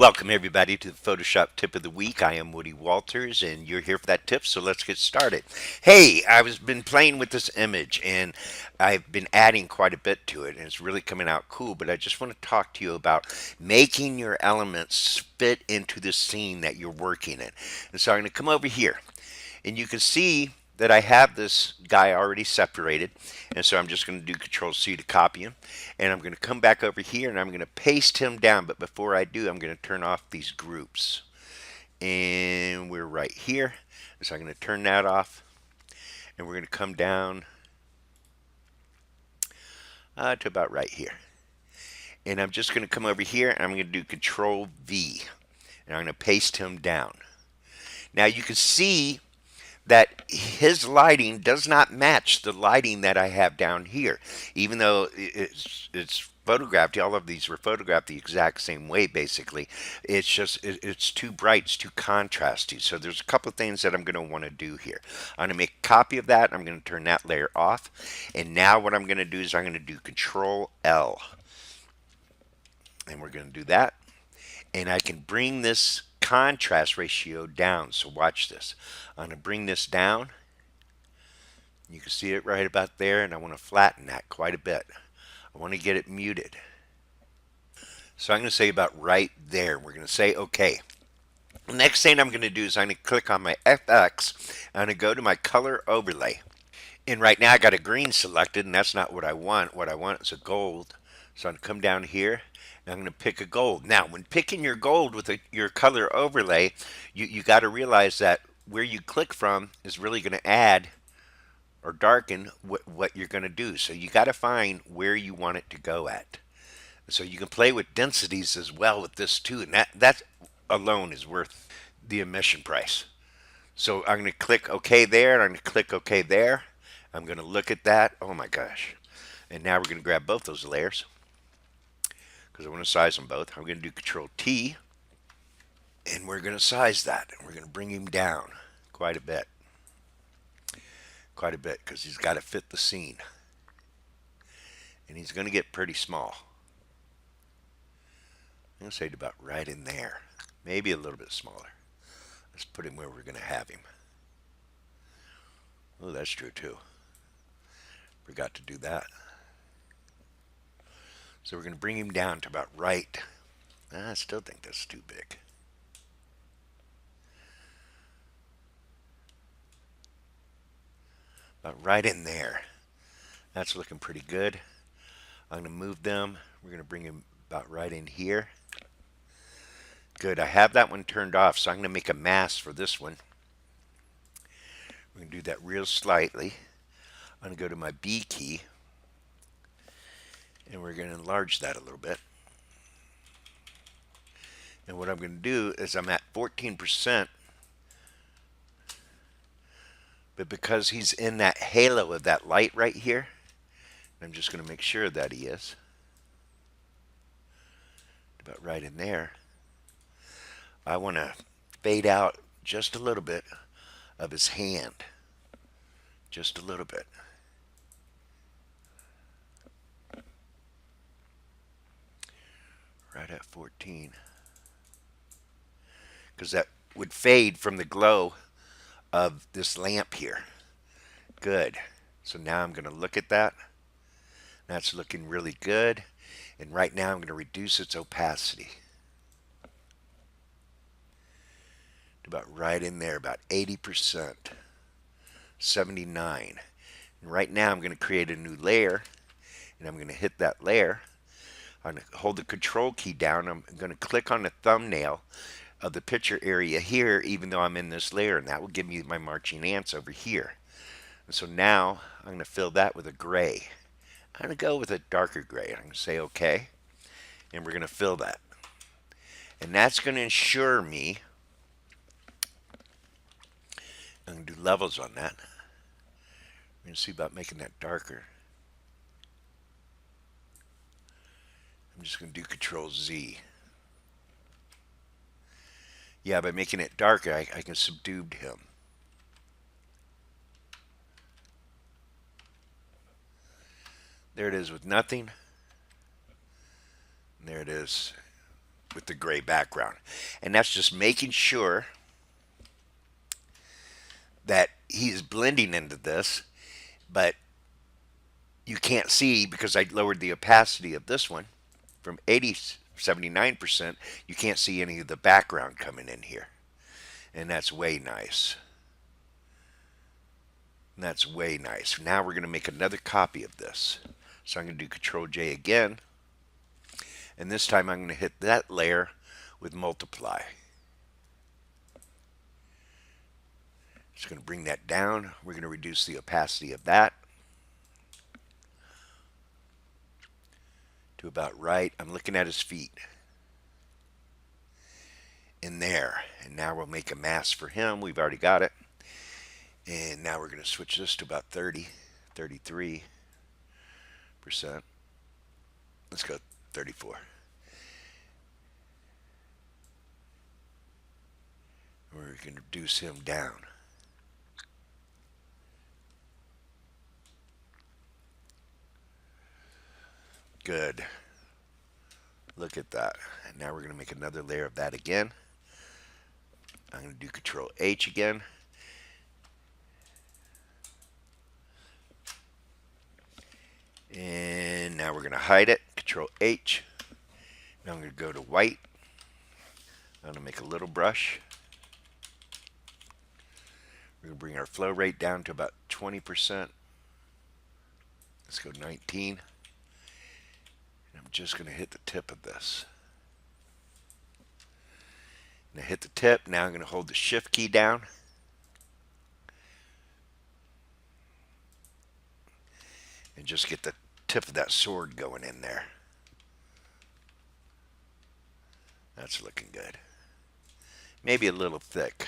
Welcome everybody to the Photoshop tip of the week. I am Woody Walters and you're here for that tip, so let's get started. Hey, I've been playing with this image and I've been adding quite a bit to it and it's really coming out cool, but I just want to talk to you about making your elements fit into the scene that you're working in. And so I'm going to come over here and you can see that I have this guy already separated, and so I'm just going to do Control C to copy him, and I'm going to come back over here and I'm going to paste him down. But before I do, I'm going to turn off these groups, and we're right here, so I'm going to turn that off, and we're going to come down to about right here, and I'm just going to come over here and I'm going to do Control V, and I'm going to paste him down. Now you can see that his lighting does not match the lighting that I have down here, even though it's photographed. All of these were photographed the exact same way, basically. It's just it's too bright, it's too contrasty. So there's a couple of things that I'm going to want to do here. I'm going to make a copy of that. I'm going to turn that layer off, and now what I'm going to do is I'm going to do Control L, and we're going to do that, and I can bring this contrast ratio down. So watch this. I'm going to bring this down. You can see it right about there, and I want to flatten that quite a bit. I want to get it muted. So I'm going to say about right there. We're going to say OK. The next thing I'm going to do is I'm going to click on my FX. I'm going to go to my color overlay. And right now I got a green selected, and that's not what I want. What I want is a gold. So I'm going to come down here, and I'm going to pick a gold. Now, when picking your gold with your color overlay, you got to realize that where you click from is really going to add or darken what you're going to do. So you got to find where you want it to go at. So you can play with densities as well with this too, and that alone is worth the admission price. So I'm going to click OK there, and I'm going to click OK there. I'm going to look at that. Oh my gosh. And now we're going to grab both those layers because I want to size them both. I'm going to do Control T, and we're going to size that. We're going to bring him down quite a bit. Quite a bit because he's got to fit the scene. And he's going to get pretty small. I'm going to say about right in there. Maybe a little bit smaller. Let's put him where we're going to have him. Oh, that's true too. Forgot to do that. So we're going to bring him down to about right. I still think that's too big. About right in there. That's looking pretty good. I'm going to move them. We're going to bring him about right in here. Good. I have that one turned off, so I'm going to make a mask for this one. We're going to do that real slightly. I'm going to go to my B key, and we're going to enlarge that a little bit. And what I'm going to do is I'm at 14%, but because he's in that halo of that light right here, I'm just going to make sure that he is. About right in there. I want to fade out just a little bit of his hand. Just a little bit. Right at 14. Because that would fade from the glow of this lamp here. Good. So now I'm going to look at that. That's looking really good. And right now I'm going to reduce its opacity to about right in there, about 80%, 79. And right now I'm going to create a new layer, and I'm going to hit that layer. I'm going to hold the control key down. I'm going to click on the thumbnail of the picture area here, even though I'm in this layer, and that will give me my marching ants over here. And so now I'm going to fill that with a gray. I'm going to go with a darker gray. I'm going to say OK, and we're going to fill that. And that's going to ensure me, I'm going to do levels on that. I'm going to see about making that darker. I'm just going to do Control Z. Yeah, by making it darker, I can subdue him. There it is with nothing. And there it is with the gray background. And that's just making sure that he's blending into this, but you can't see because I lowered the opacity of this one from 79%. You can't see any of the background coming in here. And that's way nice. That's way nice. Now we're going to make another copy of this. So I'm going to do Control J again. And this time I'm going to hit that layer with multiply. Just going to bring that down. We're going to reduce the opacity of that to about right. I'm looking at his feet. In there. And now we'll make a mask for him. We've already got it. And now we're going to switch this to about 30, 33%. Let's go 34. We're going to reduce him down. Good. Look at that. And now we're going to make another layer of that again. I'm going to do Control H again. And now we're going to hide it. Control H. Now I'm going to go to white. I'm going to make a little brush. We're going to bring our flow rate down to about 20%. Let's go 19. And I'm just going to hit the tip of this. And I hit the tip. Now I'm going to hold the Shift key down. And just get the tip of that sword going in there. That's looking good. Maybe a little thick.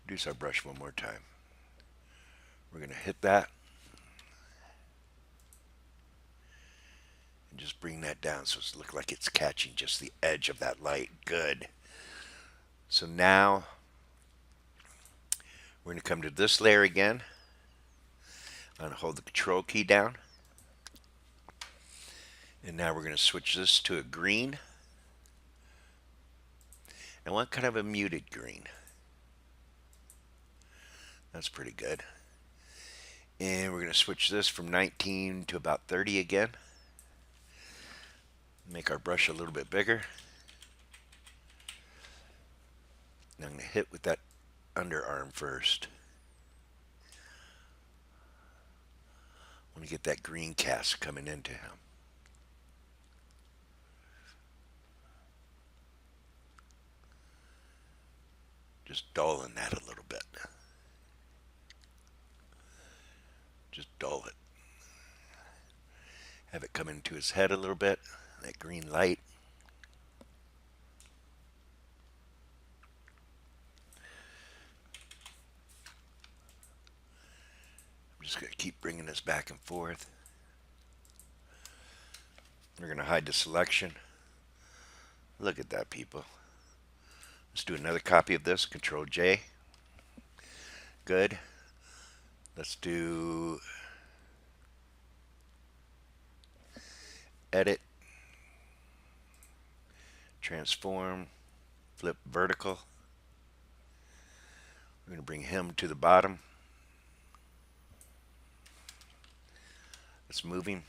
Reduce our brush one more time. We're going to hit that. And just bring that down so it looks like it's catching just the edge of that light. Good. So now we're going to come to this layer again. I'm going to hold the Control key down. And now we're going to switch this to a green. I want kind of a muted green. That's pretty good. And we're going to switch this from 19 to about 30 again. Make our brush a little bit bigger. Now I'm going to hit with that underarm first. I want to get that green cast coming into him. Just dulling that a little bit. Just dull it. Have it come into his head a little bit. That green light. I'm just going to keep bringing this back and forth. We're going to hide the selection. Look at that, people. Let's do another copy of this. Control J. Good. Let's do edit, transform, flip vertical. We're going to bring him to the bottom. Let's move him.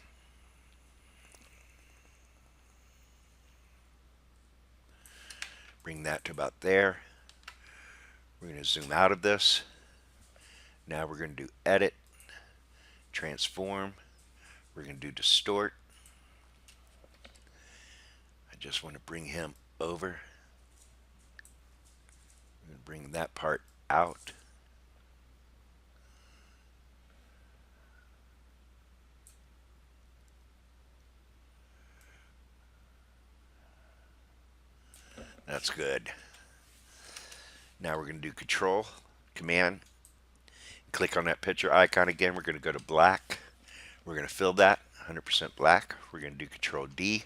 Bring that to about there. We're going to zoom out of this. Now we're going to do edit, transform. We're going to do distort. I just want to bring him over. I'm going to bring that part out. That's good. Now we're going to do Control, Command, click on that picture icon again. We're going to go to black. We're going to fill that 100% black. We're going to do Control D.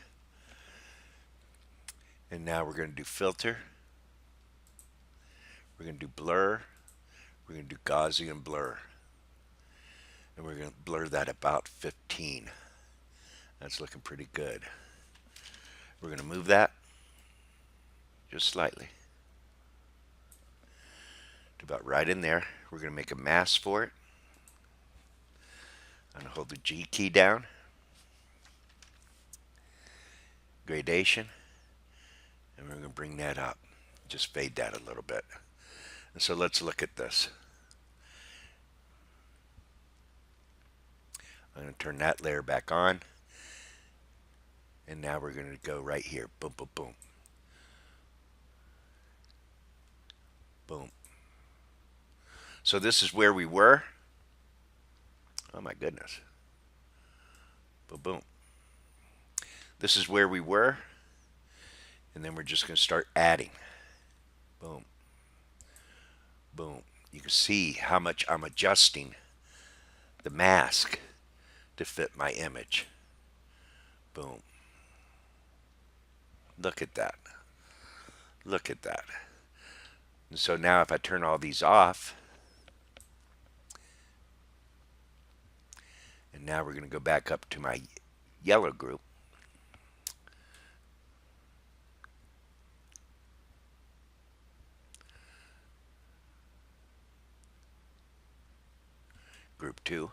And now we're going to do filter. We're going to do blur. We're going to do Gaussian blur. And we're going to blur that about 15. That's looking pretty good. We're going to move that just slightly to about right in there. We're going to make a mask for it. I'm going to hold the G key down. Gradation. And we're going to bring that up. Just fade that a little bit. And so let's look at this. I'm going to turn that layer back on. And now we're going to go right here. Boom, boom, boom. Boom. So this is where we were. Oh my goodness. Boom, boom. This is where we were. And then we're just going to start adding. Boom. Boom. You can see how much I'm adjusting the mask to fit my image. Boom. Look at that. Look at that. And so now if I turn all these off, and now we're going to go back up to my yellow group. Group 2.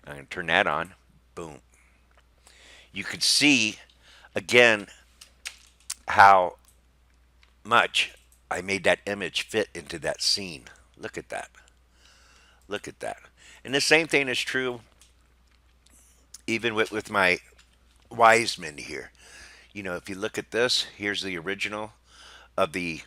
I'm going to turn that on. Boom. You can see, again, how much I made that image fit into that scene. Look at that. Look at that. And the same thing is true even with my wise men here. You know, if you look at this, here's the original of the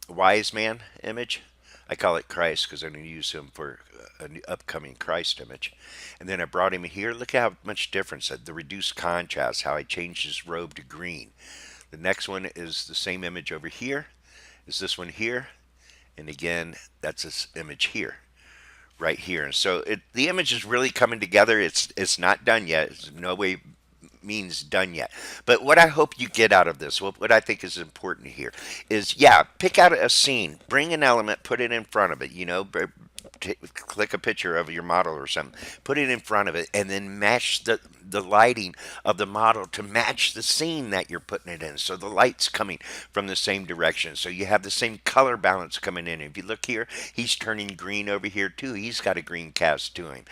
wise man image. I call it Christ because I'm going to use him for an upcoming Christ image. And then I brought him here. Look how much difference. The reduced contrast, how I changed his robe to green. The next one is the same image over here. Is this one here. And again, that's this image here. Right here. And so the image is really coming together. It's not done yet. It's no way means done yet. But what I hope you get out of this, what I think is important here, is yeah, pick out a scene, bring an element, put it in front of it. You know, click a picture of your model or something, put it in front of it, and then match the lighting of the model to match the scene that you're putting it in. So the light's coming from the same direction. So you have the same color balance coming in. If you look here, he's turning green over here too. He's got a green cast to him.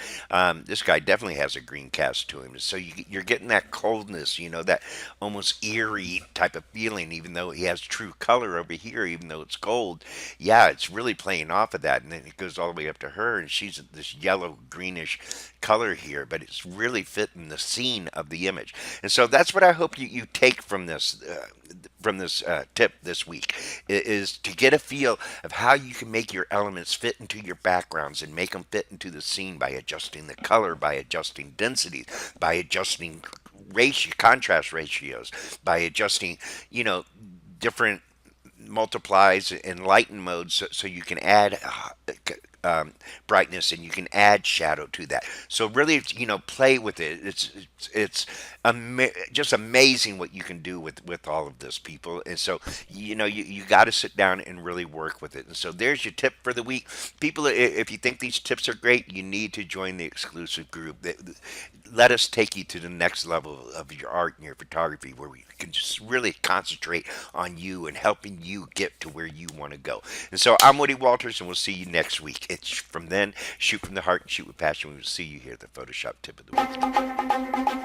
This guy definitely has a green cast to him. So you're getting that coldness, you know, that almost eerie type of feeling, even though he has true color over here, even though it's gold. Yeah, it's really playing off of that. And then it goes all the way up to her, and she's this yellow greenish color here, but it's really fitting the scene of the image. And so that's what I hope you take from this tip this week, is to get a feel of how you can make your elements fit into your backgrounds and make them fit into the scene by adjusting the color, by adjusting densities, by adjusting contrast ratios, by adjusting, you know, different multiplies and lighten modes, so you can add brightness and you can add shadow to that. So really, you know, play with it. It's just amazing what you can do with all of this, people. And so, you know, you got to sit down and really work with it. And so there's your tip for the week, people. If you think these tips are great, you need to join the exclusive group. Let us take you to the next level of your art and your photography, where we can just really concentrate on you and helping you get to where you want to go. And so I'm Woody Walters, and we'll see you next week. It's From Then, shoot from the heart and shoot with passion. We will see you here at the Photoshop tip of the week.